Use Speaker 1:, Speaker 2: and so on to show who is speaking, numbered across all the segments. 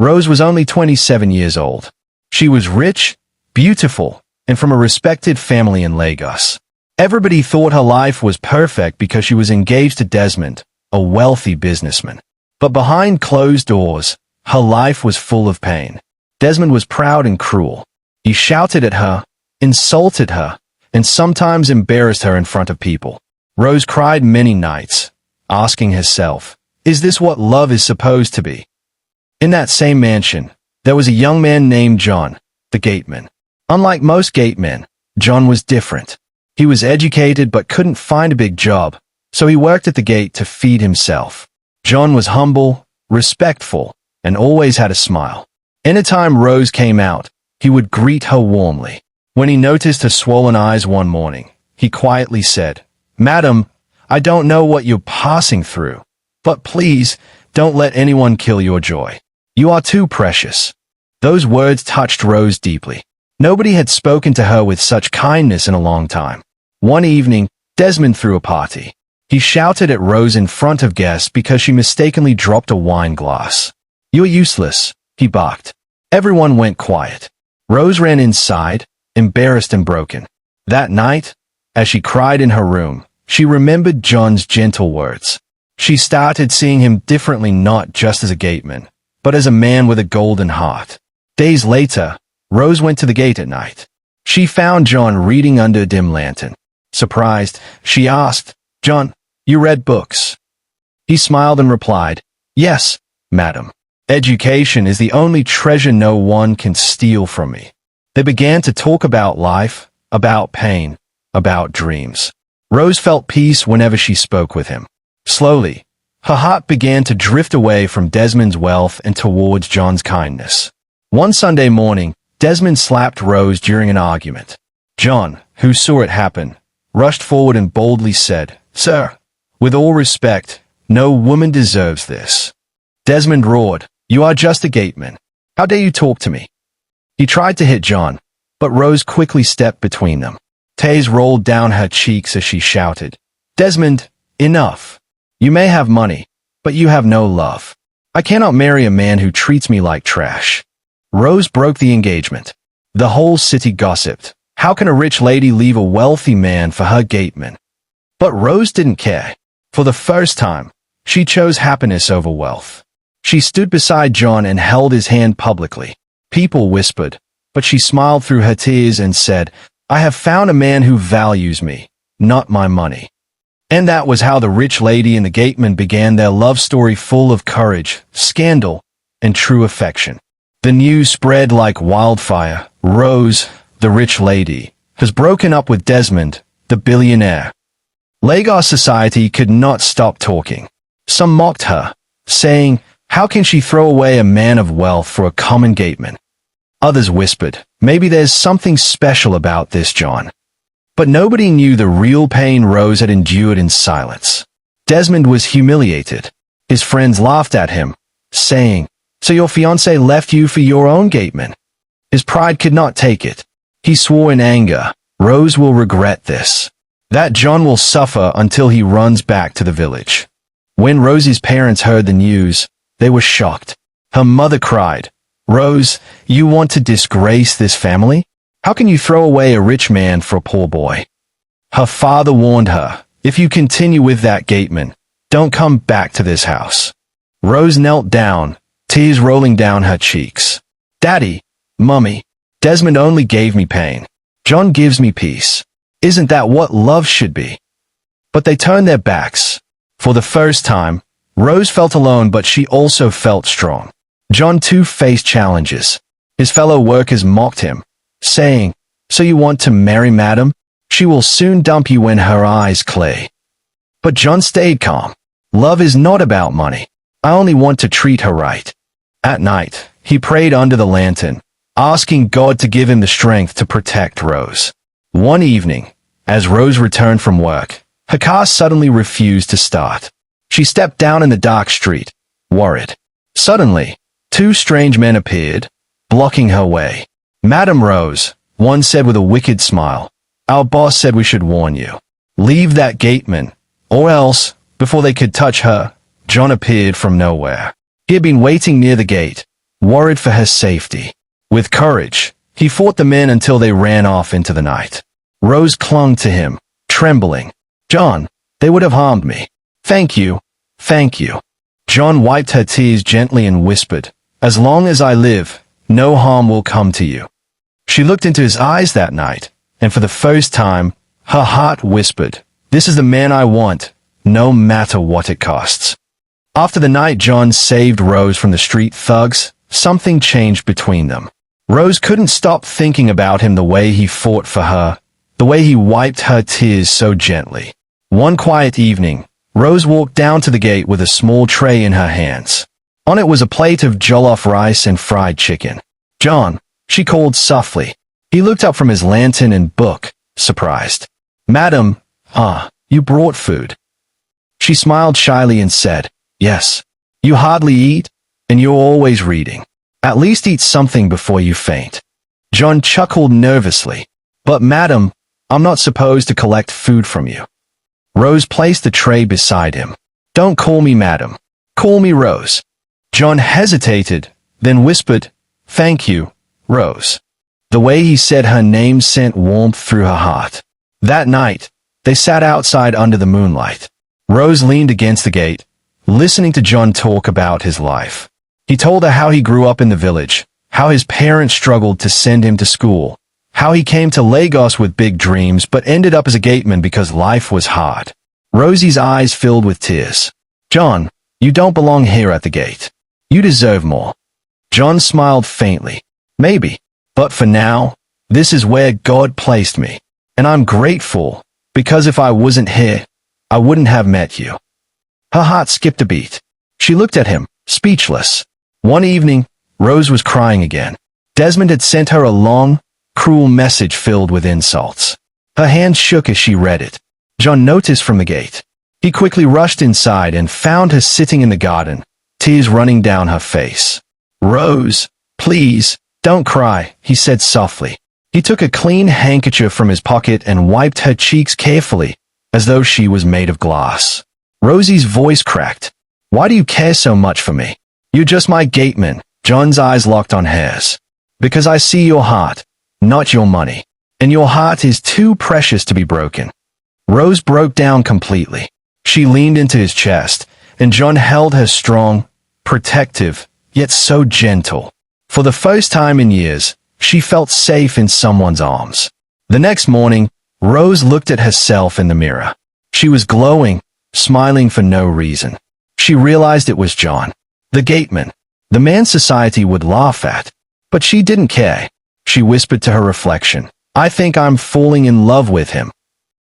Speaker 1: Rose was only 27 years old. She was rich, beautiful, and from a respected family in Lagos. Everybody thought her life was perfect because she was engaged to Desmond, a wealthy businessman. But behind closed doors, her life was full of pain. Desmond was proud and cruel. He shouted at her, insulted her, and sometimes embarrassed her in front of people. Rose cried many nights, asking herself, is this what love is supposed to be? In that same mansion, there was a young man named John, the gateman. Unlike most gatemen, John was different. He was educated but couldn't find a big job, so he worked at the gate to feed himself. John was humble, respectful, and always had a smile. Anytime Rose came out, he would greet her warmly. When he noticed her swollen eyes one morning, he quietly said, "Madam, I don't know what you're passing through, but please don't let anyone kill your joy. You are too precious." Those words touched Rose deeply. Nobody had spoken to her with such kindness in a long time. One evening, Desmond threw a party. He shouted at Rose in front of guests because she mistakenly dropped a wine glass. "You're useless," he barked. Everyone went quiet. Rose ran inside, embarrassed and broken. That night, as she cried in her room, she remembered John's gentle words. She started seeing him differently, not just as a gateman, but as a man with a golden heart. Days later, Rose went to the gate at night. She found John reading under a dim lantern. Surprised, she asked, "John, you read books?" He smiled and replied, "Yes, madam. Education is the only treasure no one can steal from me." They began to talk about life, about pain, about dreams. Rose felt peace whenever she spoke with him. Slowly, her heart began to drift away from Desmond's wealth and towards John's kindness. One Sunday morning, Desmond slapped Rose during an argument. John, who saw it happen, rushed forward and boldly said, "Sir, with all respect, no woman deserves this." Desmond roared, "You are just a gateman. How dare you talk to me?" He tried to hit John, but Rose quickly stepped between them. Tears rolled down her cheeks as she shouted, "Desmond, enough. You may have money, but you have no love. I cannot marry a man who treats me like trash." Rose broke the engagement. The whole city gossiped. How can a rich lady leave a wealthy man for her gateman? But Rose didn't care. For the first time, she chose happiness over wealth. She stood beside John and held his hand publicly. People whispered, but she smiled through her tears and said, "I have found a man who values me, not my money." And that was how the rich lady and the gateman began their love story, full of courage, scandal, and true affection. The news spread like wildfire. Rose, the rich lady, has broken up with Desmond, the billionaire. Lagos society could not stop talking. Some mocked her, saying, "How can she throw away a man of wealth for a common gateman?" Others whispered, "Maybe there's something special about this John." But nobody knew the real pain Rose had endured in silence. Desmond was humiliated. His friends laughed at him, saying, "So your fiancé left you for your own gateman?" His pride could not take it. He swore in anger, "Rose will regret this. That John will suffer until he runs back to the village." When Rosie's parents heard the news, they were shocked. Her mother cried, "Rose, you want to disgrace this family? How can you throw away a rich man for a poor boy?" Her father warned her, "If you continue with that gateman, don't come back to this house." Rose knelt down, tears rolling down her cheeks. "Daddy, Mummy, Desmond only gave me pain. John gives me peace. Isn't that what love should be?" But they turned their backs. For the first time, Rose felt alone, but she also felt strong. John too faced challenges. His fellow workers mocked him, saying, "So you want to marry madam? She will soon dump you when her eyes clay." But John stayed calm. "Love is not about money. I only want to treat her right." At night, he prayed under the lantern, asking God to give him the strength to protect Rose. One evening, as Rose returned from work, her car suddenly refused to start. She stepped down in the dark street, worried. Suddenly, two strange men appeared, blocking her way. "Madam Rose," one said with a wicked smile, "our boss said we should warn you. Leave that gateman, or else," before they could touch her, John appeared from nowhere. He had been waiting near the gate, worried for her safety. With courage, he fought the men until they ran off into the night. Rose clung to him, trembling. "John, they would have harmed me. Thank you, thank you." John wiped her tears gently and whispered, "As long as I live, no harm will come to you." She looked into his eyes that night, and for the first time, her heart whispered, "This is the man I want, no matter what it costs." After the night John saved Rose from the street thugs, something changed between them. Rose couldn't stop thinking about him, the way he fought for her, the way he wiped her tears so gently. One quiet evening, Rose walked down to the gate with a small tray in her hands. On it was a plate of jollof rice and fried chicken. "John," she called softly. He looked up from his lantern and book, surprised. "Madam, you brought food." She smiled shyly and said, "Yes. You hardly eat, and you're always reading. At least eat something before you faint." John chuckled nervously. "But madam, I'm not supposed to collect food from you." Rose placed the tray beside him. "Don't call me madam. Call me Rose." John hesitated, then whispered, "Thank you, Rose." The way he said her name sent warmth through her heart. That night, they sat outside under the moonlight. Rose leaned against the gate, listening to John talk about his life. He told her how he grew up in the village, how his parents struggled to send him to school, how he came to Lagos with big dreams but ended up as a gateman because life was hard. Rosie's eyes filled with tears. "John, you don't belong here at the gate. You deserve more." John smiled faintly. "Maybe, but for now, this is where God placed me, and I'm grateful, because if I wasn't here, I wouldn't have met you." Her heart skipped a beat. She looked at him, speechless. One evening, Rose was crying again. Desmond had sent her a long, cruel message filled with insults. Her hand shook as she read it. John noticed from the gate. He quickly rushed inside and found her sitting in the garden, tears running down her face. "Rose, please, don't cry," he said softly. He took a clean handkerchief from his pocket and wiped her cheeks carefully, as though she was made of glass. Rosie's voice cracked. "Why do you care so much for me? You're just my gateman." John's eyes locked on hers. "Because I see your heart, not your money. And your heart is too precious to be broken." Rose broke down completely. She leaned into his chest, and John held her strong, protective, yet so gentle. For the first time in years, she felt safe in someone's arms. The next morning, Rose looked at herself in the mirror. She was glowing, smiling for no reason. She realized it was John, the gateman, the man society would laugh at. But she didn't care. She whispered to her reflection, "I think I'm falling in love with him."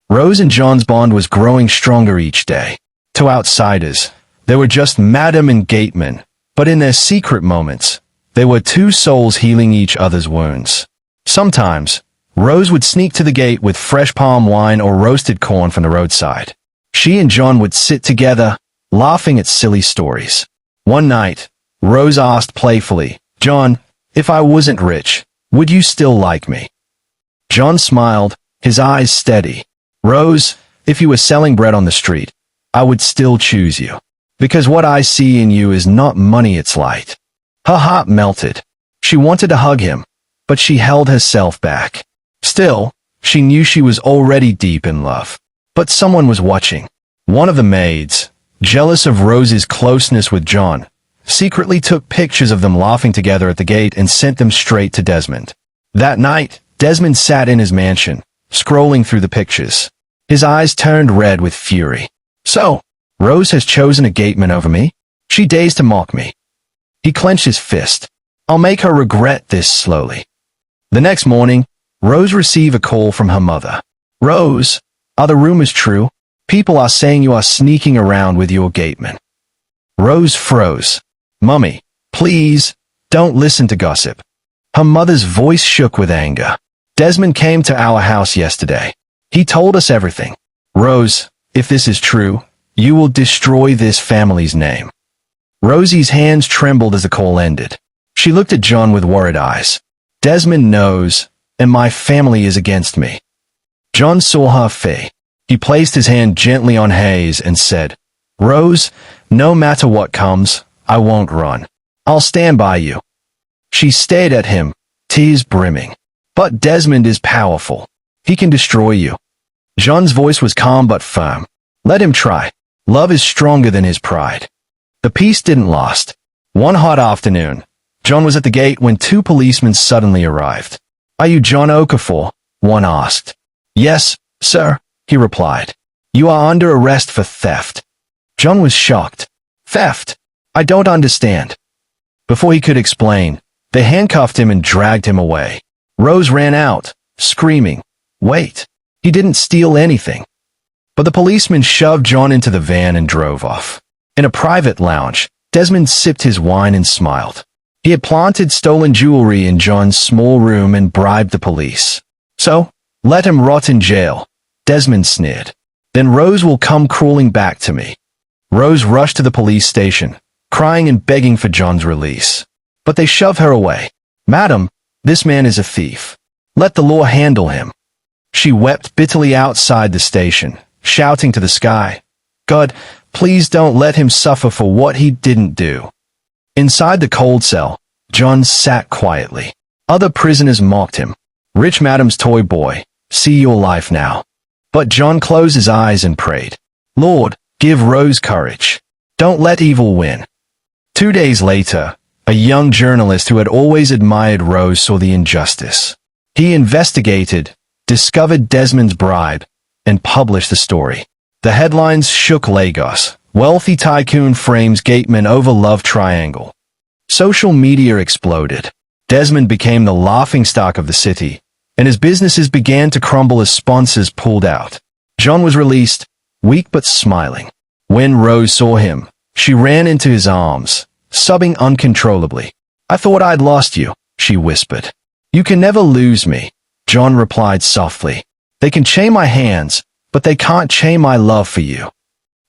Speaker 1: Rose and John's bond was growing stronger each day. To outsiders, they were just Madam and Gateman, but in their secret moments, they were two souls healing each other's wounds. Sometimes, Rose would sneak to the gate with fresh palm wine or roasted corn from the roadside. She and John would sit together, laughing at silly stories. One night, Rose asked playfully, "John, if I wasn't rich, would you still like me?" John smiled, his eyes steady. "Rose, if you were selling bread on the street, I would still choose you. Because what I see in you is not money, it's light." Her heart melted. She wanted to hug him, but she held herself back. Still, she knew she was already deep in love. But someone was watching. One of the maids, jealous of Rose's closeness with John, secretly took pictures of them laughing together at the gate and sent them straight to Desmond. That night, Desmond sat in his mansion, scrolling through the pictures. His eyes turned red with fury. "So, Rose has chosen a gateman over me? She dares to mock me." He clenched his fist. "I'll make her regret this slowly." The next morning, Rose received a call from her mother. "Rose, are the rumors true? People are saying you are sneaking around with your gateman." Rose froze. "Mummy, please, don't listen to gossip." Her mother's voice shook with anger. "Desmond came to our house yesterday. He told us everything. Rose, if this is true, you will destroy this family's name." Rosie's hands trembled as the call ended. She looked at John with worried eyes. "Desmond knows, and my family is against me." John saw her face. He placed his hand gently on hers and said, "Rose, no matter what comes, I won't run. I'll stand by you. She stared at him, tears brimming. But Desmond is powerful. He can destroy you. Jean's voice was calm but firm. Let him try. Love is stronger than his pride. The peace didn't last. One hot afternoon, John was at the gate when two policemen suddenly arrived. Are you John Okafor? One asked. Yes, sir, he replied. You are under arrest for theft. John was shocked. Theft? I don't understand. Before he could explain, they handcuffed him and dragged him away. Rose ran out, screaming, Wait, he didn't steal anything. But the policeman shoved John into the van and drove off. In a private lounge, Desmond sipped his wine and smiled. He had planted stolen jewelry in John's small room and bribed the police. So, let him rot in jail, Desmond sneered. Then Rose will come crawling back to me. Rose rushed to the police station, crying and begging for John's release. But they shoved her away. Madam, this man is a thief. Let the law handle him. She wept bitterly outside the station, shouting to the sky, God, please don't let him suffer for what he didn't do. Inside the cold cell, John sat quietly. Other prisoners mocked him. Rich madam's toy boy, see your life now. But John closed his eyes and prayed, Lord, give Rose courage. Don't let evil win. 2 days later, a young journalist who had always admired Rose saw the injustice. He investigated, discovered Desmond's bribe, and published the story. The headlines shook Lagos. Wealthy tycoon frames Gateman over love triangle. Social media exploded. Desmond became the laughingstock of the city, and his businesses began to crumble as sponsors pulled out. John was released, weak but smiling. When Rose saw him, she ran into his arms, sobbing uncontrollably. I thought I'd lost you, she whispered. You can never lose me, John replied softly. They can chain my hands, but they can't chain my love for you.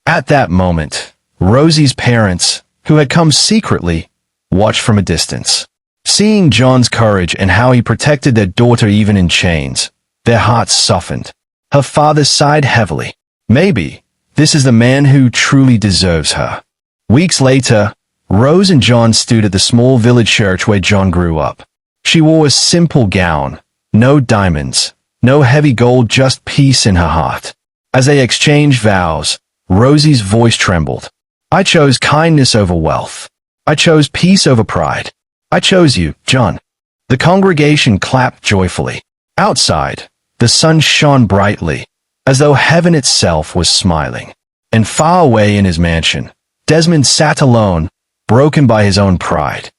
Speaker 1: At that moment, Rosie's parents, who had come secretly, watched from a distance. Seeing John's courage and how he protected their daughter even in chains, their hearts softened. Her father sighed heavily. Maybe this is the man who truly deserves her. Weeks later, Rose and John stood at the small village church where John grew up. She wore a simple gown, no diamonds, no heavy gold, just peace in her heart. As they exchanged vows, Rosie's voice trembled. I chose kindness over wealth. I chose peace over pride. I chose you, John. The congregation clapped joyfully. Outside, the sun shone brightly, as though heaven itself was smiling. And far away in his mansion, Desmond sat alone, broken by his own pride.